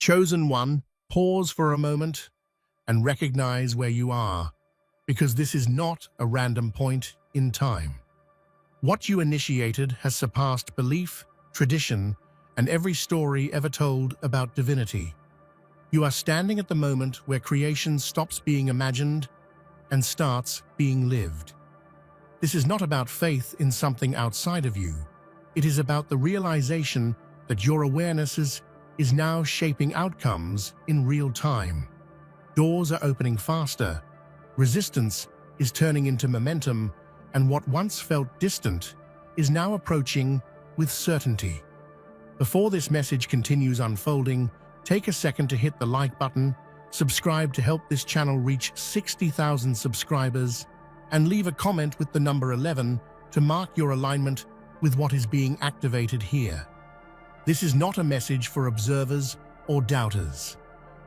Chosen one, pause for a moment and recognize where you are, because this is not a random point in time. What you initiated has surpassed belief, tradition, and every story ever told about divinity. You are standing at the moment where creation stops being imagined and starts being lived. This is not about faith in something outside of you. It is about the realization that your awareness is now shaping outcomes in real time. Doors are opening faster, resistance is turning into momentum, and what once felt distant is now approaching with certainty. Before this message continues unfolding, take a second to hit the like button, subscribe to help this channel reach 60,000 subscribers, and leave a comment with the number 11 to mark your alignment with what is being activated here. This is not a message for observers or doubters.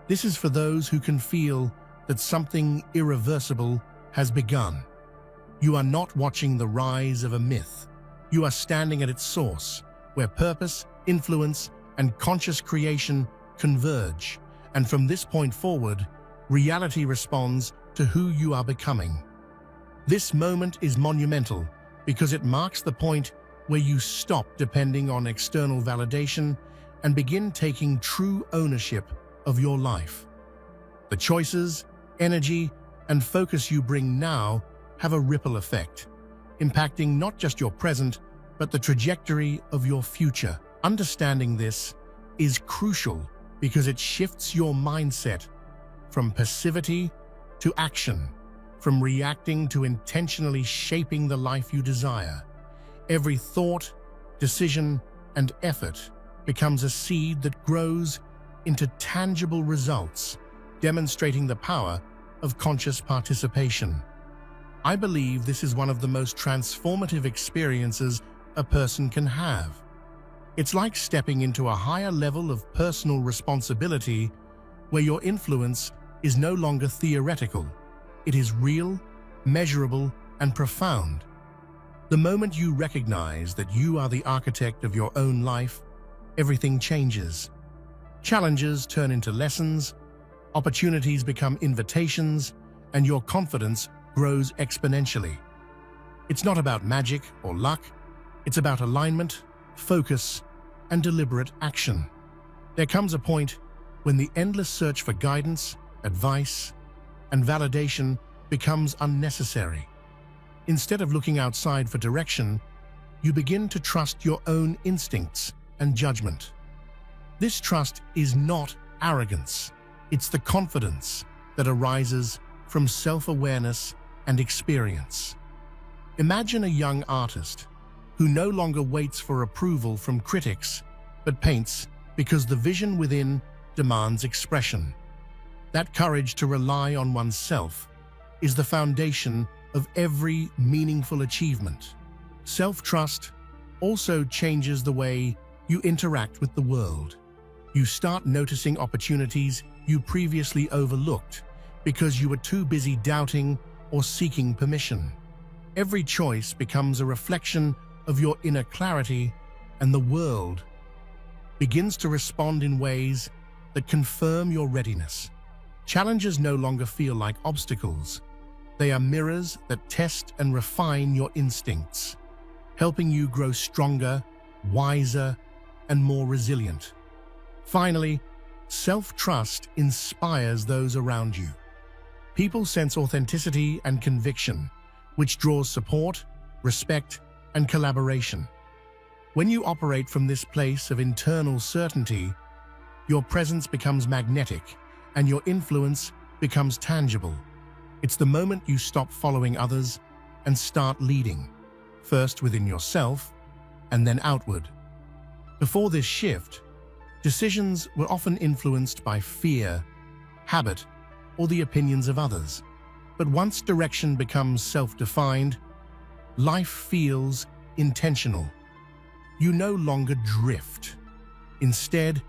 This is for those who can feel that something irreversible has begun. You are not watching the rise of a myth. You are standing at its source, where purpose, influence, and conscious creation converge. And from this point forward, reality responds to who you are becoming. This moment is monumental because it marks the point where you stop depending on external validation and begin taking true ownership of your life. The choices, energy, and focus you bring now have a ripple effect, impacting not just your present, but the trajectory of your future. Understanding this is crucial because it shifts your mindset from passivity to action, from reacting to intentionally shaping the life you desire. Every thought, decision, and effort becomes a seed that grows into tangible results, demonstrating the power of conscious participation. I believe this is one of the most transformative experiences a person can have. It's like stepping into a higher level of personal responsibility where your influence is no longer theoretical. It is real, measurable, and profound. The moment you recognize that you are the architect of your own life, everything changes. Challenges turn into lessons, opportunities become invitations, and your confidence grows exponentially. It's not about magic or luck, it's about alignment, focus, and deliberate action. There comes a point when the endless search for guidance, advice, and validation becomes unnecessary. Instead of looking outside for direction, you begin to trust your own instincts and judgment. This trust is not arrogance. It's the confidence that arises from self-awareness and experience. Imagine a young artist who no longer waits for approval from critics, but paints because the vision within demands expression. That courage to rely on oneself is the foundation of every meaningful achievement. Self-trust also changes the way you interact with the world. You start noticing opportunities you previously overlooked because you were too busy doubting or seeking permission. Every choice becomes a reflection of your inner clarity, and the world begins to respond in ways that confirm your readiness. Challenges no longer feel like obstacles. They are mirrors that test and refine your instincts, helping you grow stronger, wiser, and more resilient. Finally, self-trust inspires those around you. People sense authenticity and conviction, which draws support, respect, and collaboration. When you operate from this place of internal certainty, your presence becomes magnetic and your influence becomes tangible. It's the moment you stop following others and start leading, first within yourself and then outward. Before this shift, decisions were often influenced by fear, habit, or the opinions of others. But once direction becomes self-defined, life feels intentional. You no longer drift. Instead,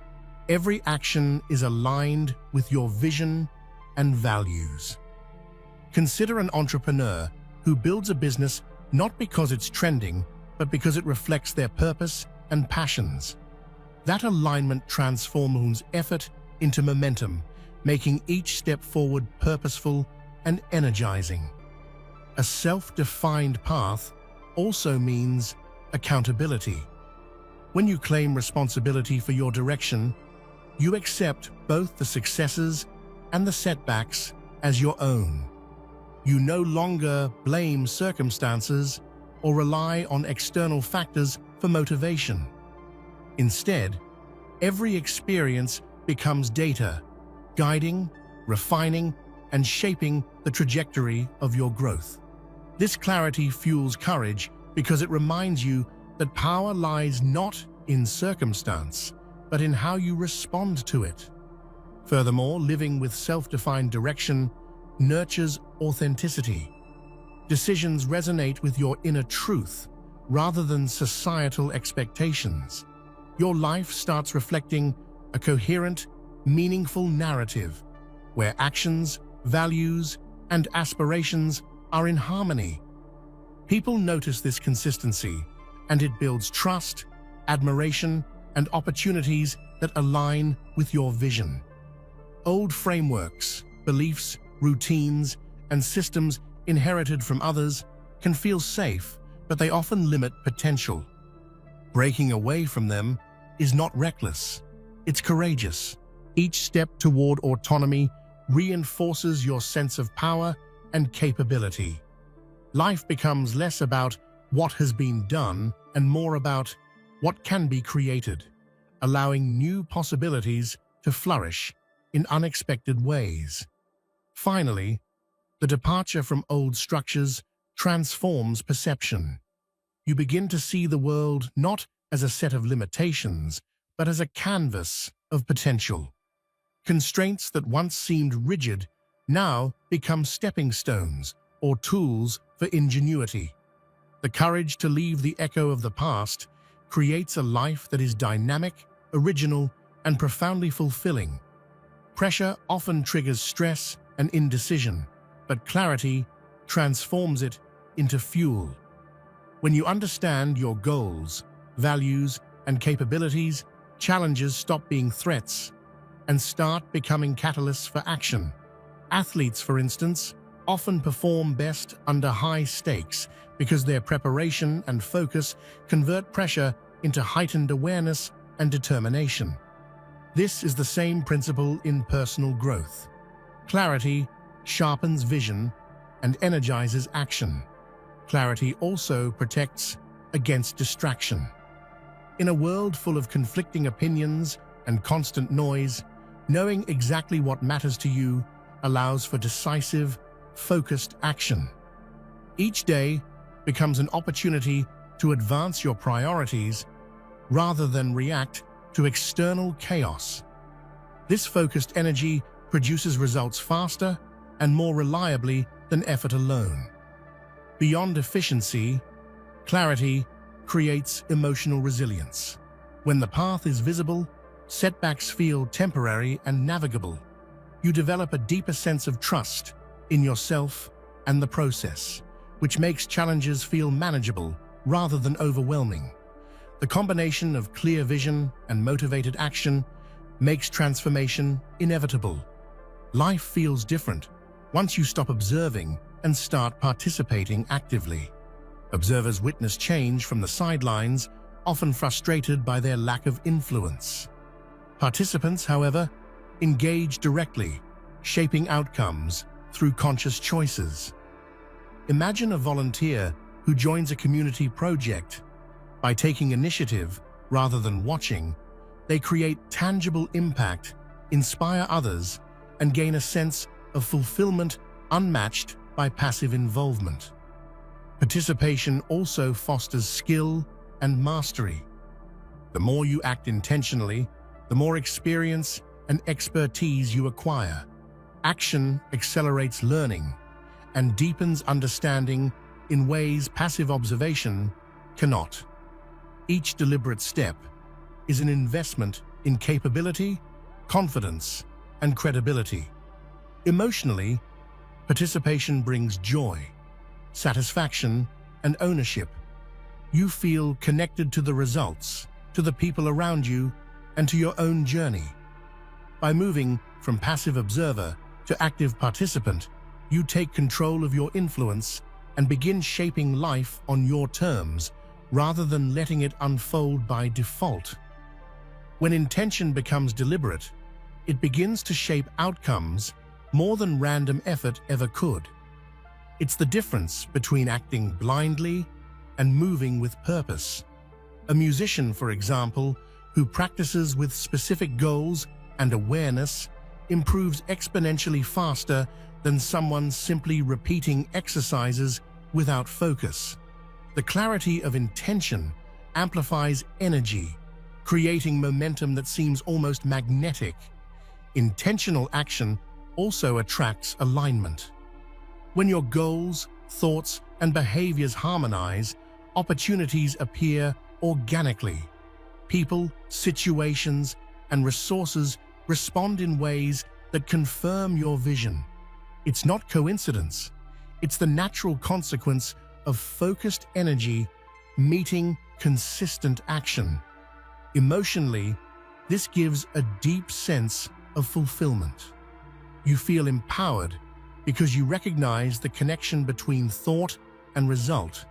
every action is aligned with your vision and values. Consider an entrepreneur who builds a business not because it's trending, but because it reflects their purpose and passions. That alignment transforms effort into momentum, making each step forward purposeful and energizing. A self-defined path also means accountability. When you claim responsibility for your direction, you accept both the successes and the setbacks as your own. You no longer blame circumstances or rely on external factors for motivation. Instead, every experience becomes data, guiding, refining, and shaping the trajectory of your growth. This clarity fuels courage because it reminds you that power lies not in circumstance, but in how you respond to it. Furthermore, living with self-defined direction nurtures authenticity. Decisions resonate with your inner truth rather than societal expectations. Your life starts reflecting a coherent, meaningful narrative where actions, values, and aspirations are in harmony. People notice this consistency, and it builds trust, admiration, and opportunities that align with your vision. Old frameworks, beliefs, routines, and systems inherited from others can feel safe, but they often limit potential. Breaking away from them is not reckless, it's courageous. Each step toward autonomy reinforces your sense of power and capability. Life becomes less about what has been done and more about what can be created, allowing new possibilities to flourish in unexpected ways. Finally, the departure from old structures transforms perception. You begin to see the world not as a set of limitations, but as a canvas of potential. Constraints that once seemed rigid now become stepping stones or tools for ingenuity. The courage to leave the echo of the past creates a life that is dynamic, original, and profoundly fulfilling. Pressure often triggers stress and indecision, but clarity transforms it into fuel. When you understand your goals, values, and capabilities, challenges stop being threats and start becoming catalysts for action. Athletes, for instance, often perform best under high stakes because their preparation and focus convert pressure into heightened awareness and determination. This is the same principle in personal growth. Clarity sharpens vision and energizes action. Clarity also protects against distraction. In a world full of conflicting opinions and constant noise, knowing exactly what matters to you allows for decisive, focused action. Each day becomes an opportunity to advance your priorities rather than react to external chaos. This focused energy produces results faster and more reliably than effort alone. Beyond efficiency, clarity creates emotional resilience. When the path is visible, setbacks feel temporary and navigable. You develop a deeper sense of trust in yourself and the process, which makes challenges feel manageable rather than overwhelming. The combination of clear vision and motivated action makes transformation inevitable. Life feels different once you stop observing and start participating actively. Observers witness change from the sidelines, often frustrated by their lack of influence. Participants, however, engage directly, shaping outcomes through conscious choices. Imagine a volunteer who joins a community project. By taking initiative rather than watching, they create tangible impact, inspire others, and gain a sense of fulfillment unmatched by passive involvement. Participation also fosters skill and mastery. The more you act intentionally, the more experience and expertise you acquire. Action accelerates learning and deepens understanding in ways passive observation cannot. Each deliberate step is an investment in capability, confidence, and credibility. Emotionally, participation brings joy, satisfaction, and ownership. You feel connected to the results, to the people around you, and to your own journey. By moving from passive observer to active participant, you take control of your influence and begin shaping life on your terms rather than letting it unfold by default. When intention becomes deliberate, it begins to shape outcomes more than random effort ever could. It's the difference between acting blindly and moving with purpose. A musician, for example, who practices with specific goals and awareness improves exponentially faster than someone simply repeating exercises without focus. The clarity of intention amplifies energy, creating momentum that seems almost magnetic. Intentional action also attracts alignment. When your goals, thoughts, and behaviors harmonize, opportunities appear organically. People, situations, and resources respond in ways that confirm your vision. It's not coincidence. It's the natural consequence of focused energy meeting consistent action. Emotionally, this gives a deep sense of fulfillment. You feel empowered because you recognize the connection between thought and result.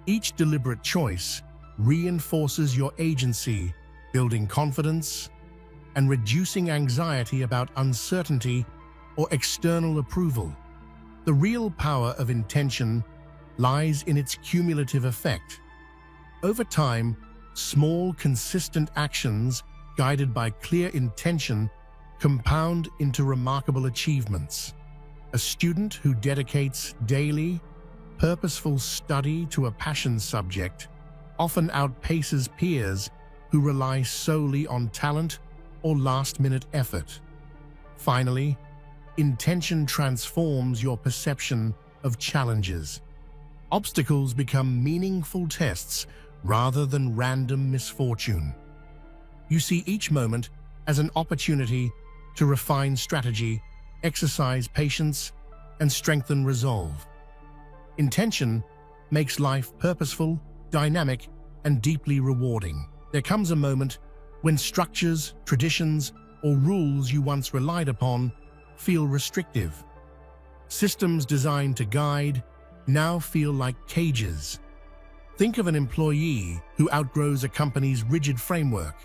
Each deliberate choice reinforces your agency, building confidence and reducing anxiety about uncertainty or external approval. The real power of intention lies in its cumulative effect. Over time, small, consistent actions guided by clear intention compound into remarkable achievements. A student who dedicates daily, purposeful study to a passion subject often outpaces peers who rely solely on talent or last-minute effort. Finally, intention transforms your perception of challenges. Obstacles become meaningful tests rather than random misfortune. You see each moment as an opportunity to refine strategy, exercise patience, and strengthen resolve. Intention makes life purposeful, dynamic, and deeply rewarding. There comes a moment when structures, traditions, or rules you once relied upon feel restrictive. Systems designed to guide now feel like cages. Think of an employee who outgrows a company's rigid framework.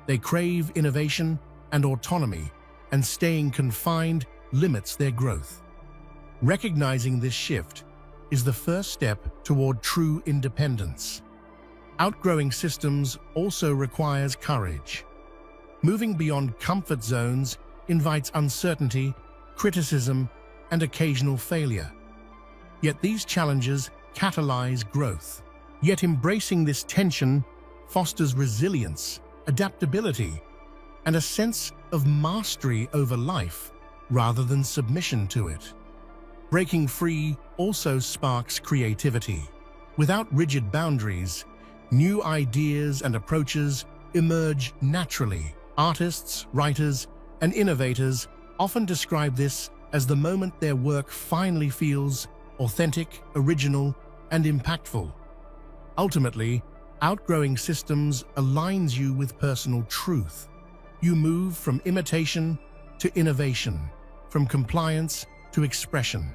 They crave innovation and autonomy, and staying confined limits their growth. Recognizing this shift is the first step toward true independence. Outgrowing systems also requires courage. Moving beyond comfort zones invites uncertainty, criticism, and occasional failure. Yet these challenges catalyze growth. Yet embracing this tension fosters resilience, adaptability, and a sense of mastery over life rather than submission to it. Breaking free also sparks creativity. Without rigid boundaries, new ideas and approaches emerge naturally. Artists, writers, and innovators often describe this as the moment their work finally feels authentic, original, and impactful. Ultimately, outgrowing systems aligns you with personal truth. You move from imitation to innovation, from compliance to expression.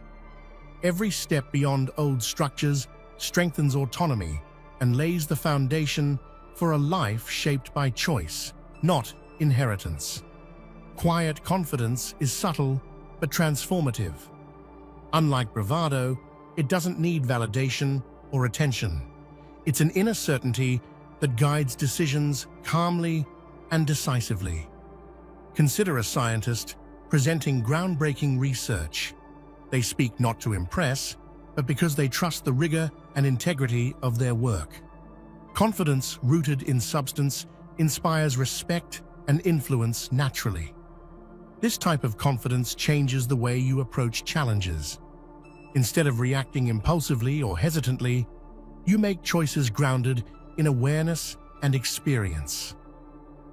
Every step beyond old structures strengthens autonomy and lays the foundation for a life shaped by choice, not inheritance. Quiet confidence is subtle but transformative. Unlike bravado, it doesn't need validation or attention. It's an inner certainty that guides decisions calmly and decisively. Consider a scientist presenting groundbreaking research. They speak not to impress, but because they trust the rigor and integrity of their work. Confidence rooted in substance inspires respect and influence naturally. This type of confidence changes the way you approach challenges. Instead of reacting impulsively or hesitantly, you make choices grounded in awareness and experience.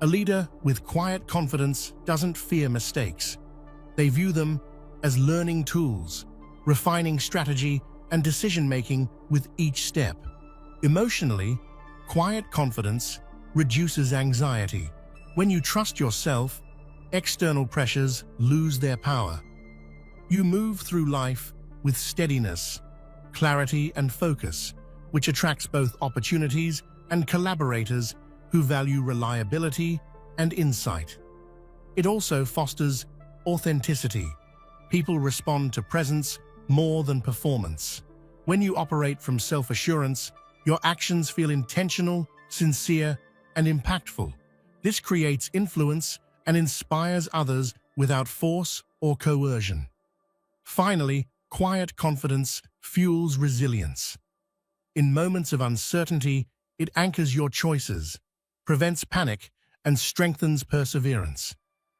A leader with quiet confidence doesn't fear mistakes. They view them as learning tools, refining strategy and decision-making with each step. Emotionally, quiet confidence reduces anxiety. When you trust yourself, external pressures lose their power. You move through life with steadiness, clarity, and focus, which attracts both opportunities and collaborators who value reliability and insight. It also fosters authenticity. People respond to presence more than performance. When you operate from self-assurance, your actions feel intentional, sincere, and impactful. This creates influence and inspires others without force or coercion. Finally, quiet confidence fuels resilience. In moments of uncertainty, it anchors your choices, prevents panic, and strengthens perseverance.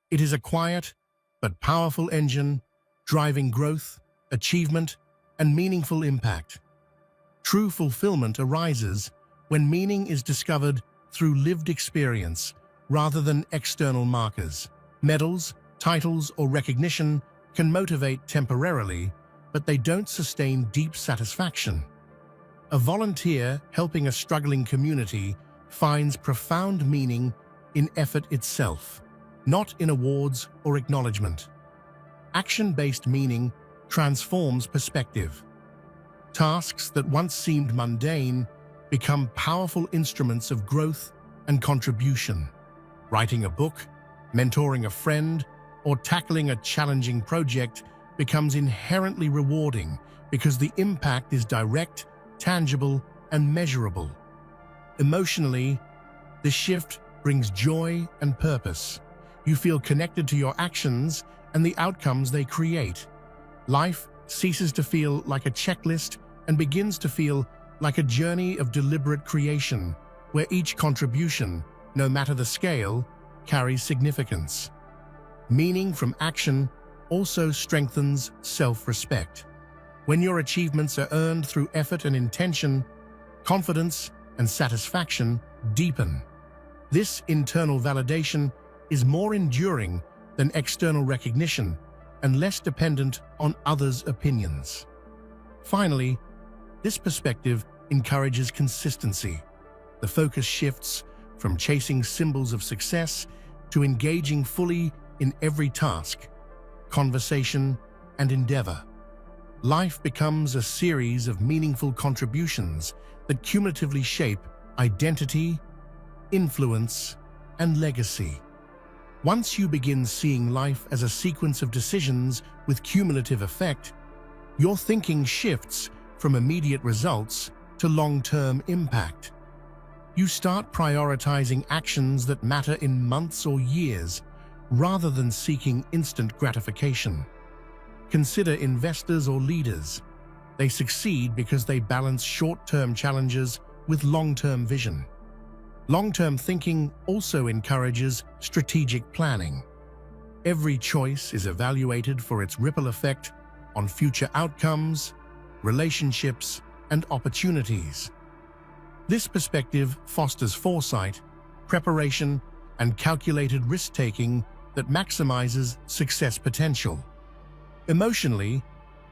It is a quiet but powerful engine, driving growth, achievement, and meaningful impact. True fulfillment arises when meaning is discovered through lived experience rather than external markers. Medals, titles, or recognition can motivate temporarily, but they don't sustain deep satisfaction. A volunteer helping a struggling community finds profound meaning in effort itself, not in awards or acknowledgement. Action-based meaning transforms perspective. Tasks that once seemed mundane become powerful instruments of growth and contribution. Writing a book, mentoring a friend, or tackling a challenging project becomes inherently rewarding because the impact is direct, tangible, and measurable. Emotionally, the shift brings joy and purpose. You feel connected to your actions and the outcomes they create. Life ceases to feel like a checklist and begins to feel like a journey of deliberate creation, where each contribution, no matter the scale, carries significance. Meaning from action also strengthens self-respect. When your achievements are earned through effort and intention, confidence and satisfaction deepen. This internal validation is more enduring than external recognition and less dependent on others' opinions. Finally, this perspective encourages consistency. The focus shifts from chasing symbols of success to engaging fully in every task, conversation, and endeavor. Life becomes a series of meaningful contributions that cumulatively shape identity, influence, and legacy. Once you begin seeing life as a sequence of decisions with cumulative effect, your thinking shifts from immediate results to long-term impact. You start prioritizing actions that matter in months or years, rather than seeking instant gratification. Consider investors or leaders. They succeed because they balance short-term challenges with long-term vision. Long-term thinking also encourages strategic planning. Every choice is evaluated for its ripple effect on future outcomes, relationships, and opportunities. This perspective fosters foresight, preparation, and calculated risk-taking that maximizes success potential. Emotionally,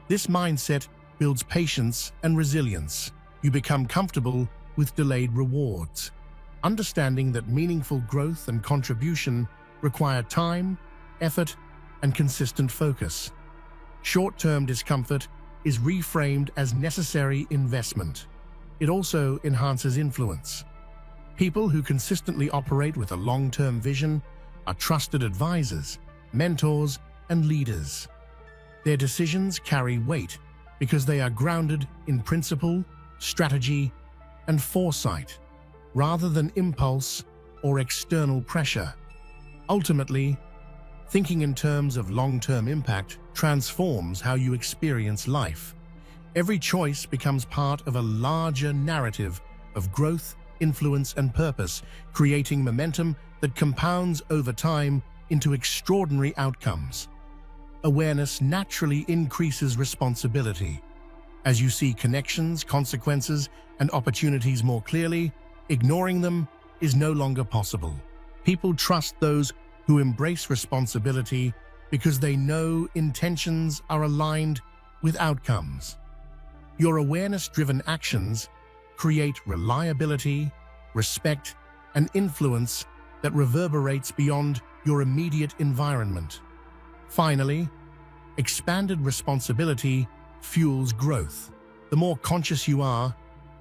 this mindset builds patience and resilience. You become comfortable with delayed rewards, understanding that meaningful growth and contribution require time, effort, and consistent focus. Short-term discomfort is reframed as necessary investment. It also enhances influence. People who consistently operate with a long-term vision are trusted advisors, mentors, and leaders. Their decisions carry weight because they are grounded in principle, strategy, and foresight, rather than impulse or external pressure. Ultimately, thinking in terms of long-term impact transforms how you experience life. Every choice becomes part of a larger narrative of growth, influence, and purpose, creating momentum that compounds over time into extraordinary outcomes. Awareness naturally increases responsibility. As you see connections, consequences, and opportunities more clearly, ignoring them is no longer possible. People trust those who embrace responsibility because they know intentions are aligned with outcomes. Your awareness-driven actions create reliability, respect, and influence that reverberates beyond your immediate environment. Finally, expanded responsibility fuels growth. The more conscious you are,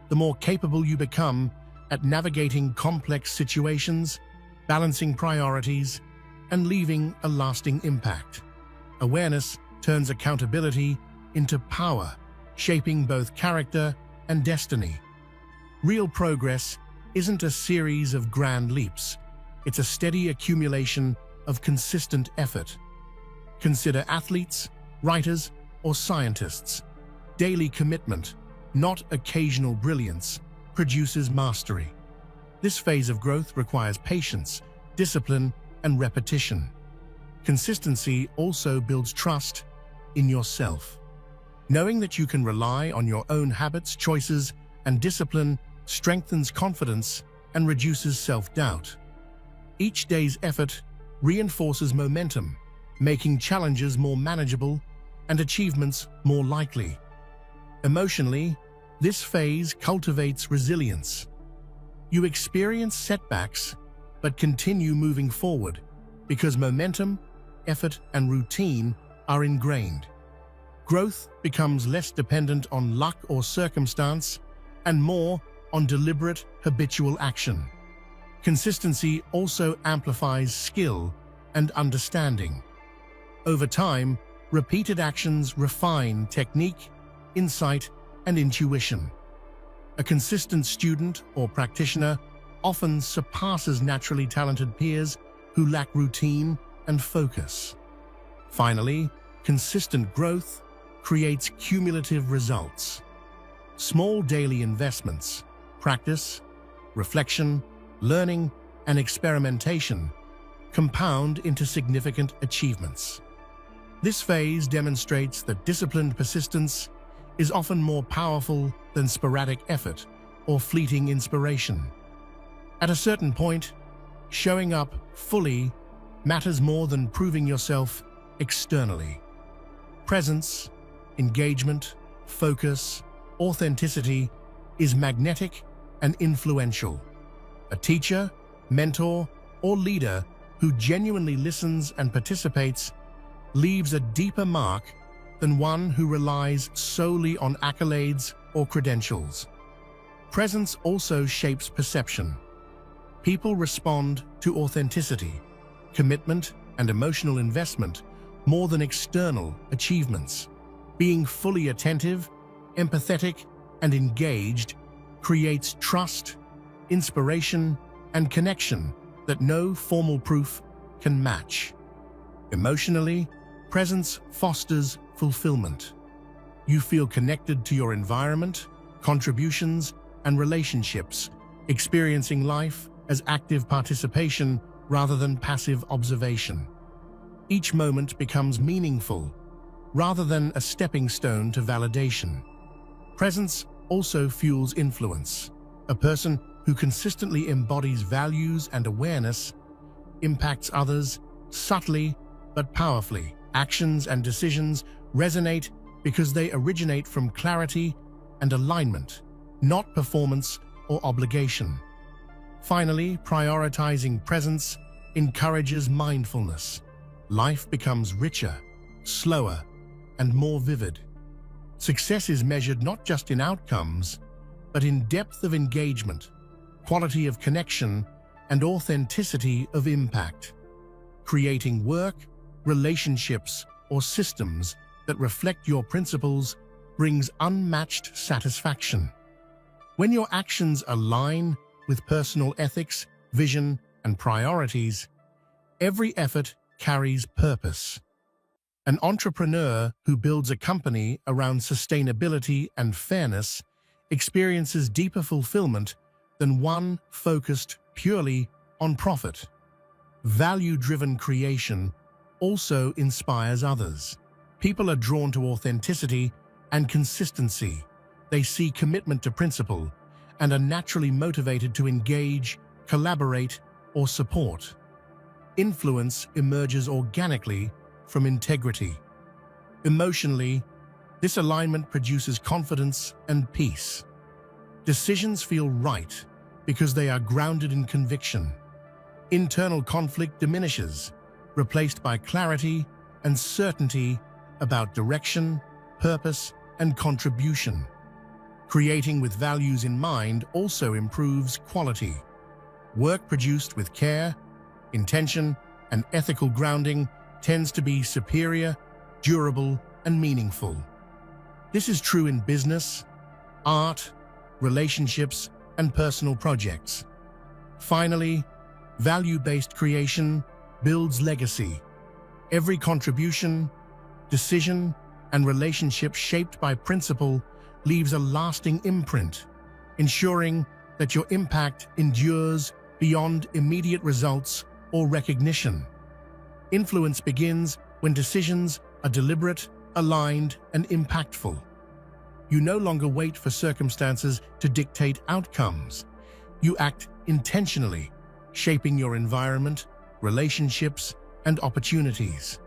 the more capable you become at navigating complex situations, balancing priorities, and leaving a lasting impact. Awareness turns accountability into power, shaping both character and destiny. Real progress isn't a series of grand leaps. It's a steady accumulation of consistent effort. Consider athletes, writers, or scientists. Daily commitment, not occasional brilliance, produces mastery. This phase of growth requires patience, discipline, and repetition. Consistency also builds trust in yourself. Knowing that you can rely on your own habits, choices, and discipline strengthens confidence and reduces self-doubt. Each day's effort reinforces momentum, making challenges more manageable and achievements more likely. Emotionally, this phase cultivates resilience. You experience setbacks, but continue moving forward because momentum, effort, and routine are ingrained. Growth becomes less dependent on luck or circumstance and more on deliberate, habitual action. Consistency also amplifies skill and understanding. Over time, repeated actions refine technique, insight, and intuition. A consistent student or practitioner often surpasses naturally talented peers who lack routine and focus. Finally, consistent growth creates cumulative results. Small daily investments, practice, reflection, learning, and experimentation compound into significant achievements. This phase demonstrates that disciplined persistence is often more powerful than sporadic effort or fleeting inspiration. At a certain point, showing up fully matters more than proving yourself externally. Presence, engagement, focus, authenticity is magnetic and influential. A teacher, mentor, or leader who genuinely listens and participates leaves a deeper mark than one who relies solely on accolades or credentials. Presence also shapes perception. People respond to authenticity, commitment, and emotional investment more than external achievements. Being fully attentive, empathetic, and engaged creates trust, inspiration, and connection that no formal proof can match. Emotionally, presence fosters fulfillment. You feel connected to your environment, contributions, and relationships, experiencing life as active participation rather than passive observation. Each moment becomes meaningful, rather than a stepping stone to validation. Presence also fuels influence. A person who consistently embodies values and awareness impacts others subtly but powerfully. Actions and decisions resonate because they originate from clarity and alignment, not performance or obligation. Finally, prioritizing presence encourages mindfulness. Life becomes richer, slower, and more vivid. Success is measured not just in outcomes, but in depth of engagement, quality of connection, and authenticity of impact. Creating work, relationships, or systems that reflect your principles brings unmatched satisfaction. When your actions align with personal ethics, vision, and priorities, every effort carries purpose. An entrepreneur who builds a company around sustainability and fairness experiences deeper fulfillment than one focused purely on profit. Value-driven creation also inspires others. People are drawn to authenticity and consistency. They see commitment to principle and are naturally motivated to engage, collaborate, or support. Influence emerges organically from integrity. Emotionally, this alignment produces confidence and peace. Decisions feel right because they are grounded in conviction. Internal conflict diminishes, replaced by clarity and certainty about direction, purpose, and contribution. Creating with values in mind also improves quality. Work produced with care, intention, and ethical grounding tends to be superior, durable, and meaningful. This is true in business, art, relationships, and personal projects. Finally, value-based creation builds legacy. Every contribution, decision, and relationship shaped by principle leaves a lasting imprint, ensuring that your impact endures beyond immediate results or recognition. Influence begins when decisions are deliberate, aligned, and impactful. You no longer wait for circumstances to dictate outcomes. You act intentionally, shaping your environment, relationships, and opportunities.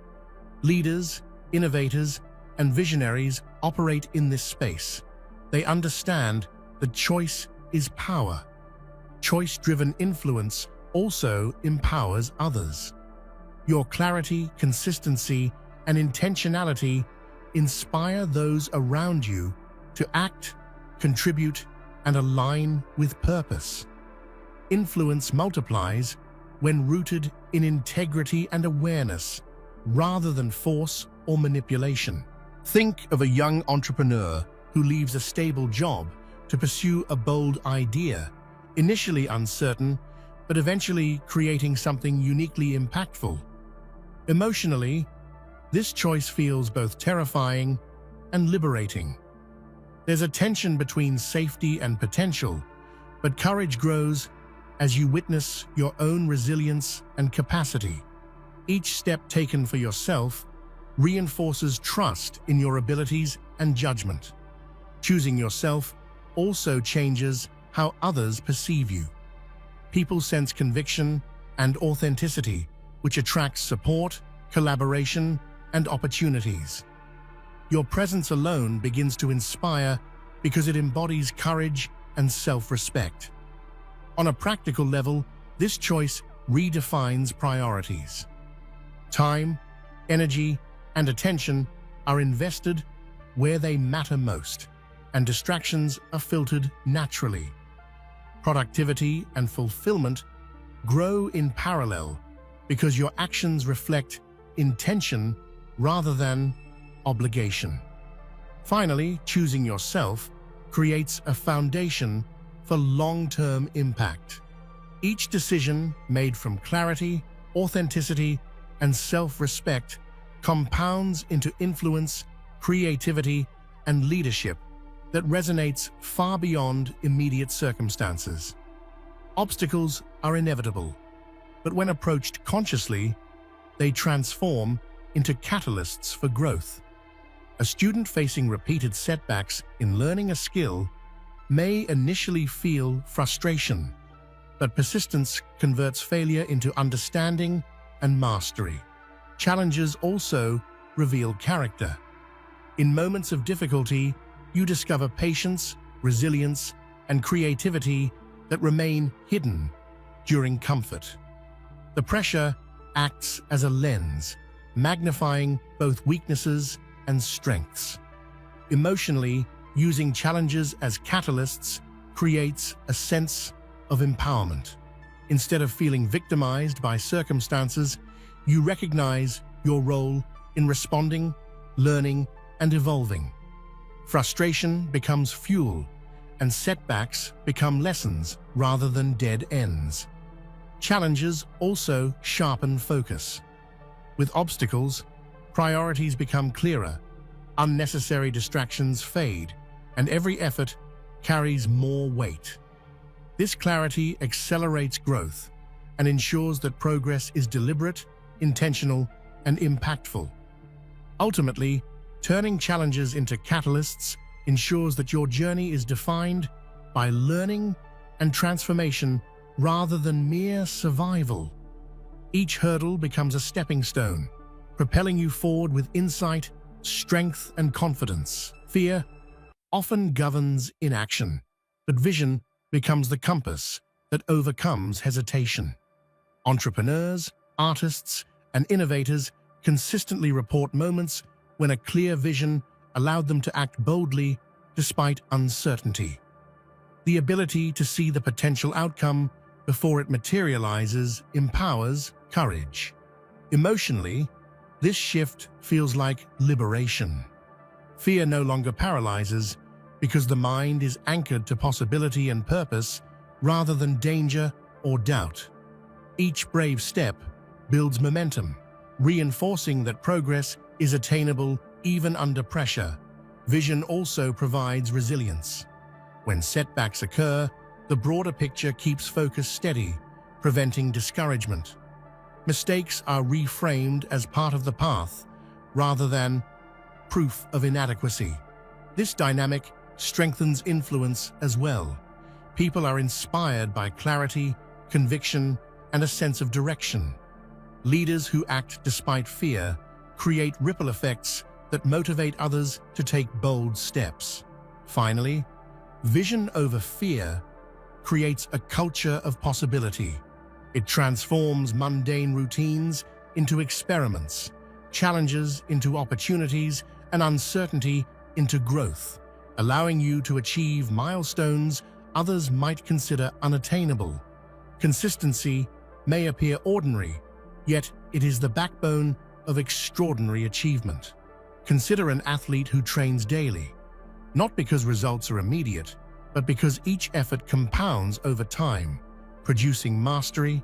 Leaders, innovators, and visionaries operate in this space. They understand that choice is power. Choice-driven influence also empowers others. Your clarity, consistency, and intentionality inspire those around you to act, contribute, and align with purpose. Influence multiplies when rooted in integrity and awareness, rather than force or manipulation. Think of a young entrepreneur who leaves a stable job to pursue a bold idea, initially uncertain, but eventually creating something uniquely impactful. Emotionally, this choice feels both terrifying and liberating. There's a tension between safety and potential, but courage grows as you witness your own resilience and capacity. Each step taken for yourself reinforces trust in your abilities and judgment. Choosing yourself also changes how others perceive you. People sense conviction and authenticity, which attracts support, collaboration, and opportunities. Your presence alone begins to inspire because it embodies courage and self-respect. On a practical level, this choice redefines priorities. Time, energy, and attention are invested where they matter most, and distractions are filtered naturally. Productivity and fulfillment grow in parallel because your actions reflect intention rather than obligation. Finally, choosing yourself creates a foundation for long-term impact. Each decision made from clarity, authenticity, and self-respect compounds into influence, creativity, and leadership that resonates far beyond immediate circumstances. Obstacles are inevitable, but when approached consciously, they transform into catalysts for growth. A student facing repeated setbacks in learning a skill may initially feel frustration, but persistence converts failure into understanding and mastery. Challenges also reveal character. In moments of difficulty, you discover patience, resilience, and creativity that remain hidden during comfort. The pressure acts as a lens, magnifying both weaknesses and strengths. Emotionally, using challenges as catalysts creates a sense of empowerment. Instead of feeling victimized by circumstances, you recognize your role in responding, learning, and evolving. Frustration becomes fuel, and setbacks become lessons rather than dead ends. Challenges also sharpen focus. With obstacles, priorities become clearer, unnecessary distractions fade, and every effort carries more weight. This clarity accelerates growth and ensures that progress is deliberate, intentional, and impactful. Ultimately, turning challenges into catalysts ensures that your journey is defined by learning and transformation rather than mere survival. Each hurdle becomes a stepping stone, propelling you forward with insight, strength, and confidence. Fear often governs inaction, but vision becomes the compass that overcomes hesitation. Entrepreneurs, artists, and innovators consistently report moments when a clear vision allowed them to act boldly despite uncertainty. The ability to see the potential outcome before it materializes empowers courage. Emotionally, this shift feels like liberation. Fear no longer paralyzes because the mind is anchored to possibility and purpose rather than danger or doubt. Each brave step builds momentum, reinforcing that progress is attainable even under pressure. Vision also provides resilience. When setbacks occur, the broader picture keeps focus steady, preventing discouragement. Mistakes are reframed as part of the path rather than proof of inadequacy. This dynamic strengthens influence as well. People are inspired by clarity, conviction, and a sense of direction. Leaders who act despite fear create ripple effects that motivate others to take bold steps. Finally, vision over fear creates a culture of possibility. It transforms mundane routines into experiments, challenges into opportunities, and uncertainty into growth, allowing you to achieve milestones others might consider unattainable. Consistency may appear ordinary, yet it is the backbone of extraordinary achievement. Consider an athlete who trains daily, not because results are immediate, but because each effort compounds over time, producing mastery,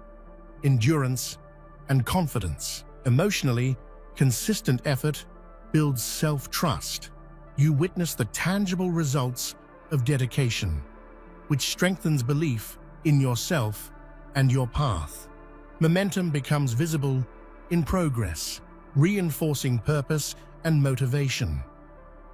endurance, and confidence. Emotionally, consistent effort builds self-trust. You witness the tangible results of dedication, which strengthens belief in yourself and your path. Momentum becomes visible in progress, reinforcing purpose and motivation.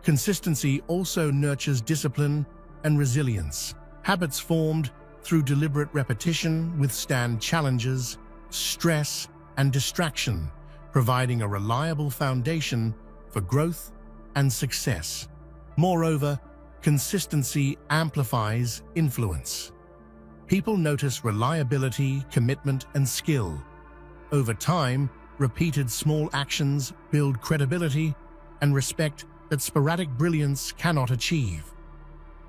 Consistency also nurtures discipline and resilience. Habits formed through deliberate repetition withstand challenges, stress, and distraction, providing a reliable foundation for growth and success. Moreover, consistency amplifies influence. People notice reliability, commitment, and skill. Over time, repeated small actions build credibility and respect that sporadic brilliance cannot achieve.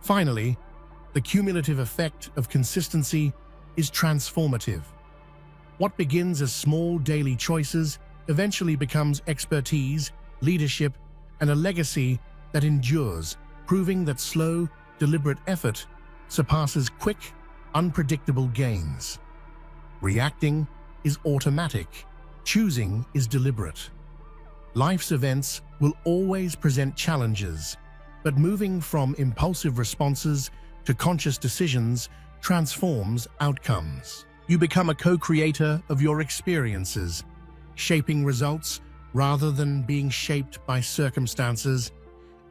Finally, the cumulative effect of consistency is transformative. What begins as small daily choices eventually becomes expertise, leadership, and a legacy that endures, proving that slow, deliberate effort surpasses quick, unpredictable gains. Reacting is automatic, choosing is deliberate. Life's events will always present challenges, but moving from impulsive responses to conscious decisions transforms outcomes. You become a co-creator of your experiences, shaping results rather than being shaped by circumstances,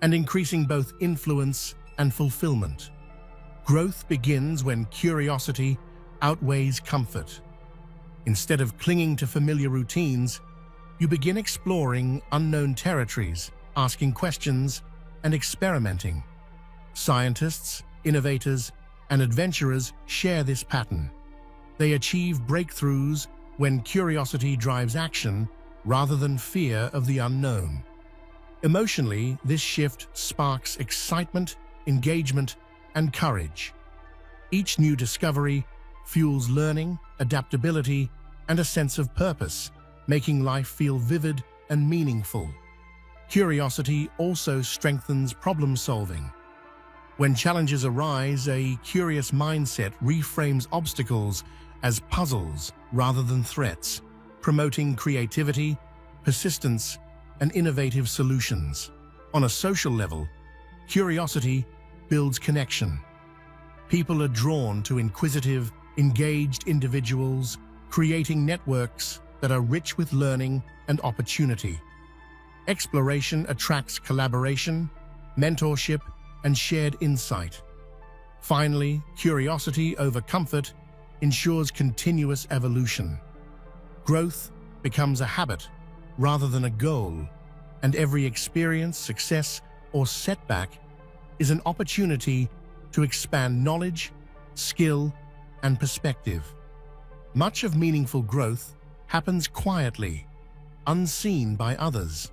and increasing both influence and fulfillment. Growth begins when curiosity outweighs comfort. Instead of clinging to familiar routines, you begin exploring unknown territories, asking questions, and experimenting. Scientists, innovators, and adventurers share this pattern. They achieve breakthroughs when curiosity drives action rather than fear of the unknown. Emotionally, this shift sparks excitement, engagement, and courage. Each new discovery fuels learning, adaptability, and a sense of purpose, making life feel vivid and meaningful. Curiosity also strengthens problem-solving. When challenges arise, a curious mindset reframes obstacles as puzzles rather than threats, promoting creativity, persistence, and innovative solutions. On a social level, curiosity builds connection. People are drawn to inquisitive, engaged individuals, creating networks that are rich with learning and opportunity. Exploration attracts collaboration, mentorship, and shared insight. Finally, curiosity over comfort ensures continuous evolution. Growth becomes a habit rather than a goal, and every experience, success, or setback is an opportunity to expand knowledge, skill, and perspective. Much of meaningful growth happens quietly, unseen by others.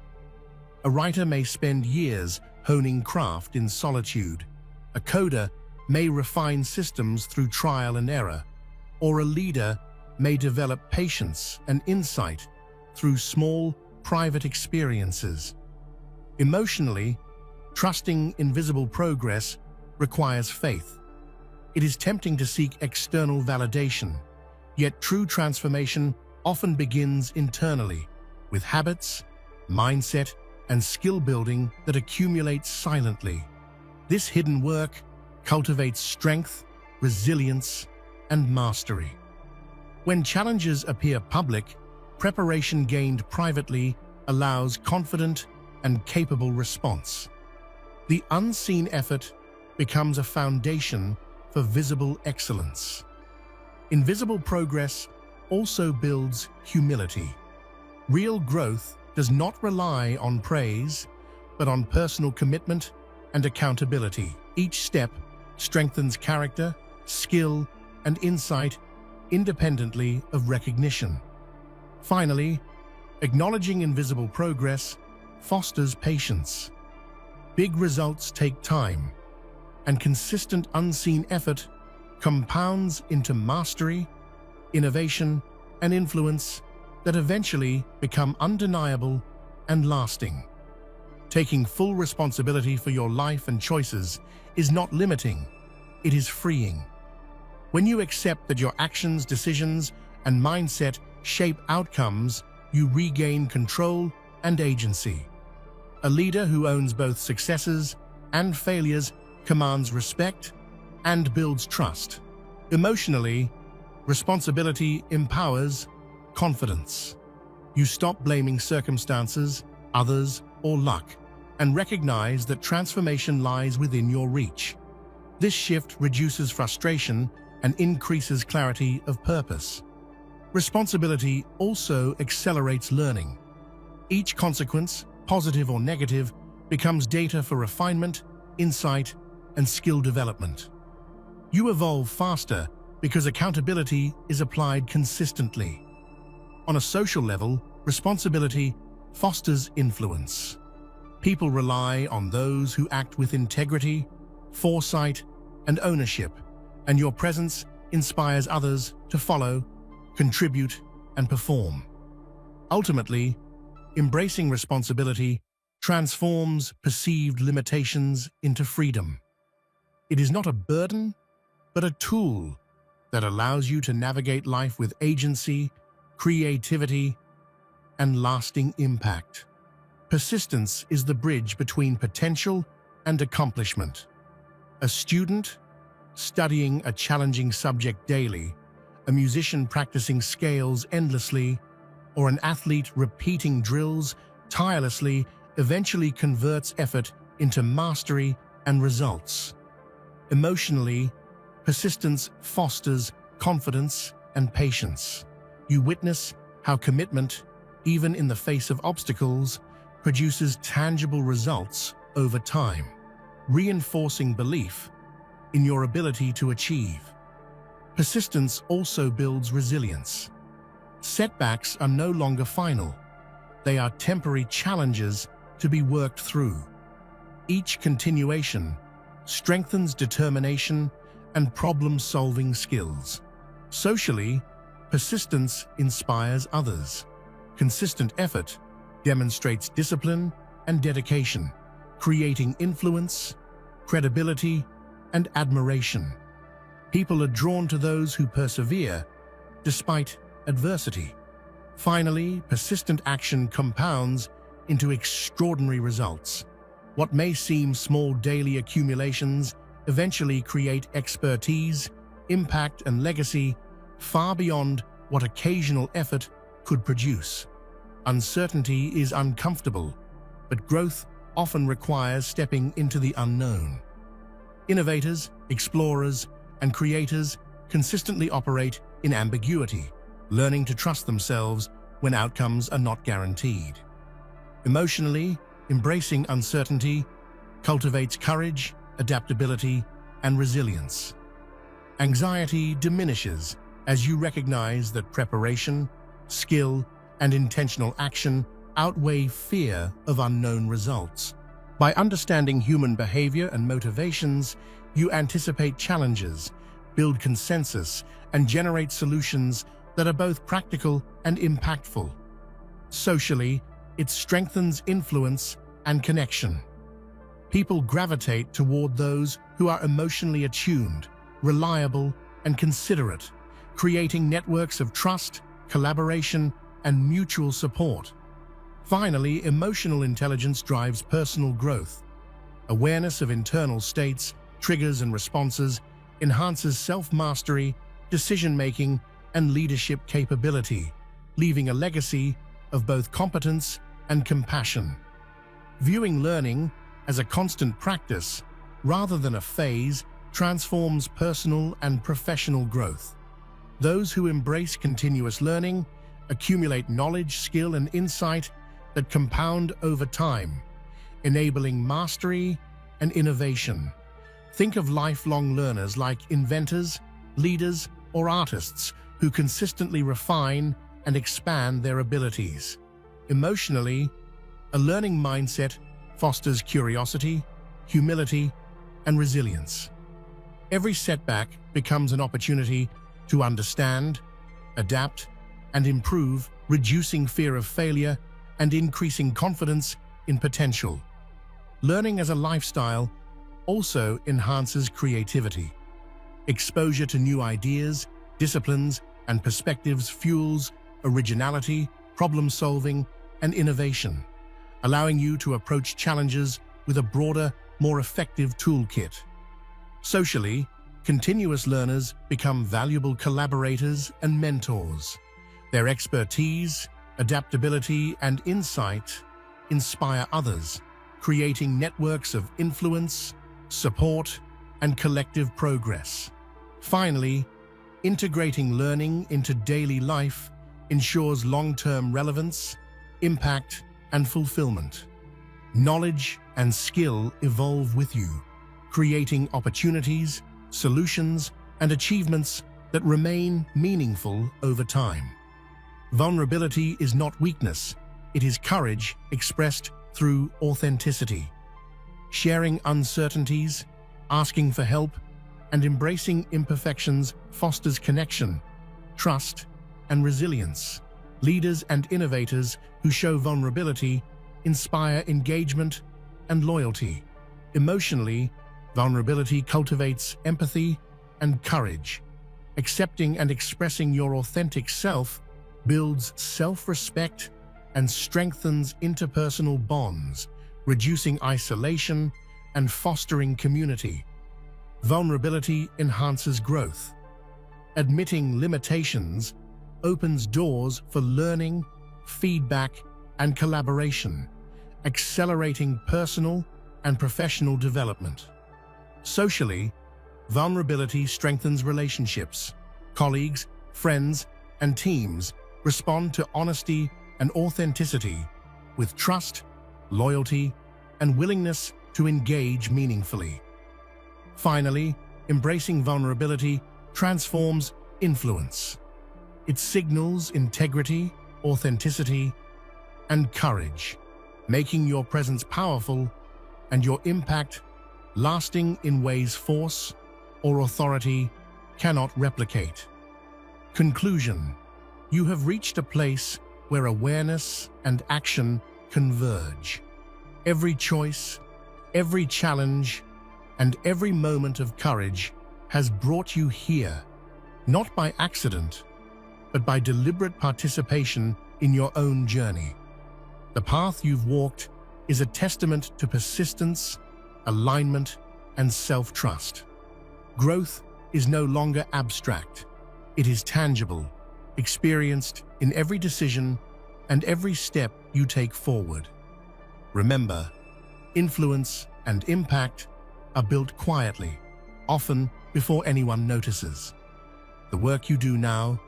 A writer may spend years honing craft in solitude. A coder may refine systems through trial and error, or a leader may develop patience and insight through small, private experiences. Emotionally, trusting invisible progress requires faith. It is tempting to seek external validation, yet true transformation often begins internally, with habits, mindset, and skill building that accumulate silently. This hidden work cultivates strength, resilience, and mastery. When challenges appear public, preparation gained privately allows confident and capable response. The unseen effort becomes a foundation for visible excellence. Invisible progress also builds humility. Real growth does not rely on praise, but on personal commitment and accountability. Each step strengthens character, skill, and insight independently of recognition. Finally, acknowledging invisible progress fosters patience. Big results take time, and consistent unseen effort compounds into mastery, innovation, and influence that eventually become undeniable and lasting. Taking full responsibility for your life and choices is not limiting, it is freeing. When you accept that your actions, decisions, and mindset shape outcomes, you regain control and agency. A leader who owns both successes and failures commands respect and builds trust. Emotionally, responsibility empowers confidence. You stop blaming circumstances, others, or luck, and recognize that transformation lies within your reach. This shift reduces frustration and increases clarity of purpose. Responsibility also accelerates learning. Each consequence, positive or negative, becomes data for refinement, insight, and skill development. You evolve faster because accountability is applied consistently. On a social level, responsibility fosters influence. People rely on those who act with integrity, foresight, and ownership, and your presence inspires others to follow, contribute, and perform. Ultimately, embracing responsibility transforms perceived limitations into freedom. It is not a burden, but a tool that allows you to navigate life with agency, creativity, and lasting impact. Persistence is the bridge between potential and accomplishment. A student studying a challenging subject daily, a musician practicing scales endlessly, or an athlete repeating drills tirelessly eventually converts effort into mastery and results. Emotionally, persistence fosters confidence and patience. You witness how commitment, even in the face of obstacles, produces tangible results over time, reinforcing belief in your ability to achieve. Persistence also builds resilience. Setbacks are no longer final. They are temporary challenges to be worked through. Each continuation strengthens determination and problem-solving skills. Socially, persistence inspires others. Consistent effort demonstrates discipline and dedication, creating influence, credibility, and admiration. People are drawn to those who persevere despite adversity. Finally, persistent action compounds into extraordinary results. What may seem small daily accumulations eventually create expertise, impact, and legacy far beyond what occasional effort could produce. Uncertainty is uncomfortable, but growth often requires stepping into the unknown. Innovators, explorers, and creators consistently operate in ambiguity, learning to trust themselves when outcomes are not guaranteed. Emotionally, embracing uncertainty cultivates courage, adaptability, and resilience. Anxiety diminishes as you recognize that preparation, skill, and intentional action outweigh fear of unknown results. By understanding human behavior and motivations, you anticipate challenges, build consensus, and generate solutions that are both practical and impactful. Socially, it strengthens influence and connection. People gravitate toward those who are emotionally attuned, reliable, and considerate, creating networks of trust, collaboration, and mutual support. Finally, emotional intelligence drives personal growth. Awareness of internal states, triggers, and responses enhances self-mastery, decision-making, and leadership capability, leaving a legacy of both competence and compassion. Viewing learning as a constant practice, rather than a phase, transforms personal and professional growth. Those who embrace continuous learning accumulate knowledge, skill, and insight that compound over time, enabling mastery and innovation. Think of lifelong learners like inventors, leaders, or artists who consistently refine and expand their abilities. Emotionally, a learning mindset fosters curiosity, humility, and resilience. Every setback becomes an opportunity to understand, adapt, and improve, reducing fear of failure and increasing confidence in potential. Learning as a lifestyle also enhances creativity. Exposure to new ideas, disciplines, and perspectives fuels originality, problem-solving, and innovation, allowing you to approach challenges with a broader, more effective toolkit. Socially, continuous learners become valuable collaborators and mentors. Their expertise, adaptability, and insight inspire others, creating networks of influence, support, and collective progress. Finally, integrating learning into daily life ensures long-term relevance, impact, and fulfillment. Knowledge and skill evolve with you, creating opportunities, solutions, and achievements that remain meaningful over time. Vulnerability is not weakness, it is courage expressed through authenticity. Sharing uncertainties, asking for help, and embracing imperfections fosters connection, trust, and resilience. Leaders and innovators who show vulnerability inspire engagement and loyalty. Emotionally, vulnerability cultivates empathy and courage. Accepting and expressing your authentic self builds self-respect and strengthens interpersonal bonds, reducing isolation and fostering community. Vulnerability enhances growth. Admitting limitations opens doors for learning, feedback, and collaboration, accelerating personal and professional development. Socially, vulnerability strengthens relationships. Colleagues, friends, and teams respond to honesty and authenticity with trust, loyalty, and willingness to engage meaningfully. Finally, embracing vulnerability transforms influence. It signals integrity, authenticity, and courage, making your presence powerful and your impact lasting in ways force or authority cannot replicate. Conclusion: you have reached a place where awareness and action converge. Every choice, every challenge, and every moment of courage has brought you here, not by accident, but by deliberate participation in your own journey. The path you've walked is a testament to persistence, alignment, and self-trust. Growth is no longer abstract. It is tangible, experienced in every decision and every step you take forward. Remember, influence and impact are built quietly, often before anyone notices. The work you do now,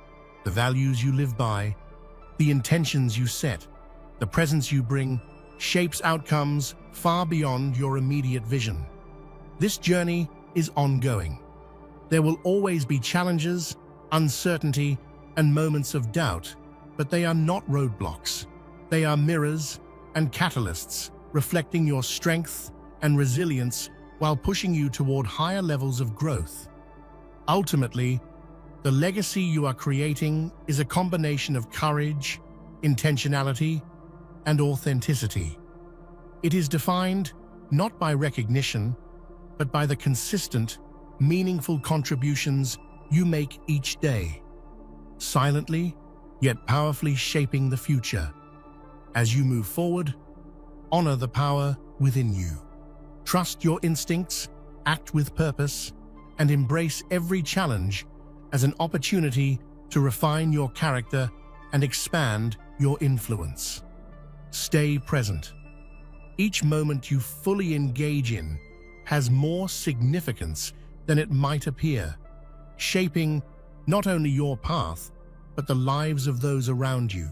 the values you live by, the intentions you set, the presence you bring, shapes outcomes far beyond your immediate vision. This journey is ongoing. There will always be challenges, uncertainty, and moments of doubt, but they are not roadblocks. They are mirrors and catalysts, reflecting your strength and resilience while pushing you toward higher levels of growth. Ultimately, the legacy you are creating is a combination of courage, intentionality, and authenticity. It is defined not by recognition, but by the consistent, meaningful contributions you make each day, silently yet powerfully shaping the future. As you move forward, honor the power within you. Trust your instincts, act with purpose, and embrace every challenge as an opportunity to refine your character and expand your influence. Stay present. Each moment you fully engage in has more significance than it might appear, shaping not only your path, but the lives of those around you.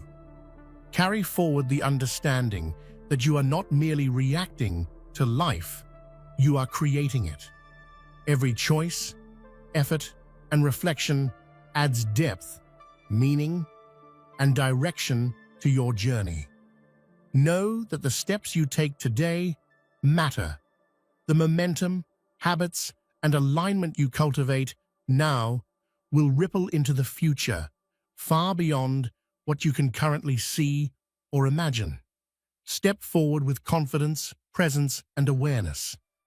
Carry forward the understanding that you are not merely reacting to life, you are creating it. Every choice, effort, and reflection adds depth, meaning, and direction to your journey. Know that the steps you take today matter. The momentum, habits, and alignment you cultivate now will ripple into the future, far beyond what you can currently see or imagine. Step forward with confidence, presence, and awareness,